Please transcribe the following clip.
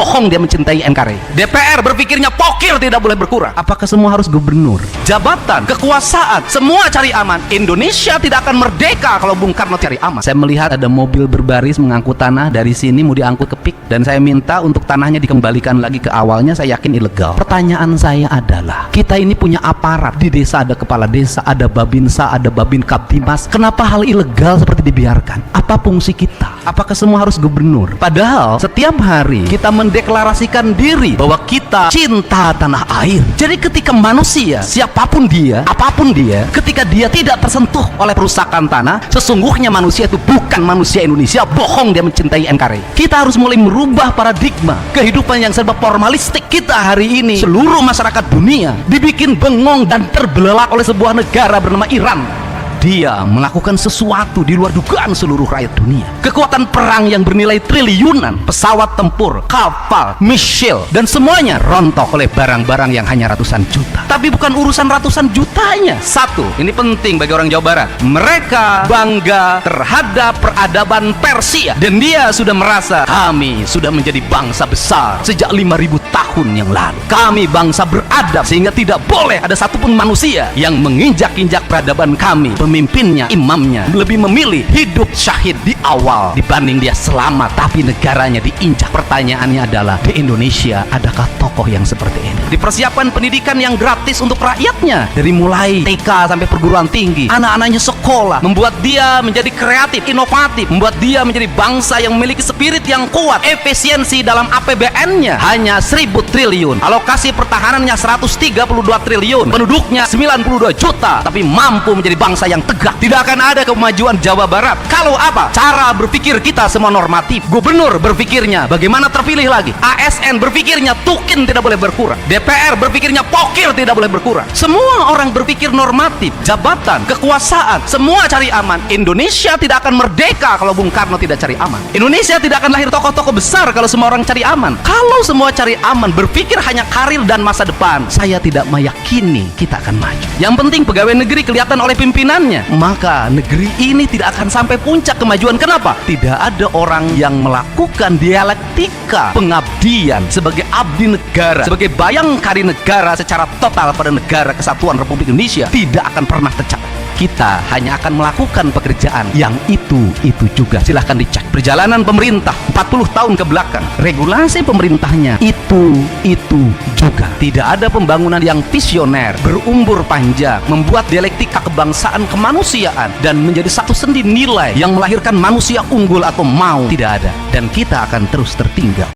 bohong dia mencintai NKRI. DPR berpikirnya pokir tidak boleh berkurang. Apakah semua harus gubernur? Jabatan, kekuasaan, semua cari aman. Indonesia tidak akan merdeka kalau Bung Karno cari aman. Saya melihat ada mobil berbaris mengangkut tanah dari sini mau diangkut ke PIK, dan saya minta untuk tanahnya dikembalikan lagi ke awalnya. Saya yakin ilegal. Pertanyaan saya adalah, kita ini punya aparat. Di desa ada kepala desa, ada babinsa, ada babin kaptimas. Kenapa hal ilegal seperti dibiarkan? Apa fungsi kita? Apakah semua harus gubernur? Padahal setiap hari kita mendeklarasikan diri bahwa kita cinta tanah air. Jadi ketika manusia, siapapun dia, apapun dia, ketika dia tidak tersentuh oleh perusakan tanah, sesungguhnya manusia itu bukan manusia Indonesia. Bohong dia mencintai NKRI. Kita harus mulai merubah paradigma kehidupan yang serba formalistik kita hari ini. Seluruh masyarakat dunia dibikin bengong dan terbelalak oleh sebuah negara bernama Iran. Dia melakukan sesuatu di luar dugaan seluruh rakyat dunia. Kekuatan perang yang bernilai triliunan, pesawat tempur, kapal, misil, dan semuanya rontok oleh barang-barang yang hanya ratusan juta. Tapi bukan urusan ratusan jutanya. Satu, ini penting bagi orang Jawa Barat. Mereka bangga terhadap peradaban Persia, dan dia sudah merasa kami sudah menjadi bangsa besar sejak 5.000 tahun yang lalu. Kami bangsa beradab sehingga tidak boleh ada satupun manusia yang menginjak-injak peradaban kami. Pemimpinnya, imamnya lebih memilih hidup syahid di awal dibanding dia selamat tapi negaranya diinjak. Pertanyaannya adalah, di Indonesia adakah tokoh yang seperti ini? Dipersiapkan pendidikan yang gratis untuk rakyatnya dari mulai TK sampai perguruan tinggi. Anak-anaknya sekolah, membuat dia menjadi kreatif, inovatif, membuat dia menjadi bangsa yang memiliki spirit yang kuat. Efisiensi dalam APBN-nya hanya 1.000 triliun, alokasi pertahanannya 132 triliun, penduduknya 92 juta, tapi mampu menjadi bangsa yang tegak. Tidak akan ada kemajuan Jawa Barat kalau apa? Cara berpikir kita semua normatif. Gubernur berpikirnya bagaimana terpilih lagi. ASN berpikirnya tukin tidak boleh berkurang. DPR berpikirnya pokir tidak boleh berkurang. Semua orang berpikir normatif. Jabatan, kekuasaan, semua cari aman. Indonesia tidak akan merdeka kalau Bung Karno tidak cari aman. Indonesia tidak akan lahir tokoh-tokoh besar kalau semua orang cari aman. Kalau semua cari aman, berpikir hanya karir dan masa depan, saya tidak meyakini kita akan maju. Yang penting pegawai negeri kelihatan oleh pimpinannya, maka negeri ini tidak akan sampai puncak kemajuan. Kenapa? Tidak ada orang yang melakukan dialektika pengabdian sebagai abdi negara, sebagai bayangkari negara secara total pada negara kesatuan Republik Indonesia. Tidak akan pernah tercapai. Kita hanya akan melakukan pekerjaan yang itu juga. Silahkan dicek perjalanan pemerintah 40 tahun ke belakang, regulasi pemerintahnya itu juga. Tidak ada pembangunan yang visioner, berumur panjang, membuat dialektika kebangsaan, kemanusiaan, dan menjadi satu sendi nilai yang melahirkan manusia unggul atau mau. Tidak ada, dan kita akan terus tertinggal.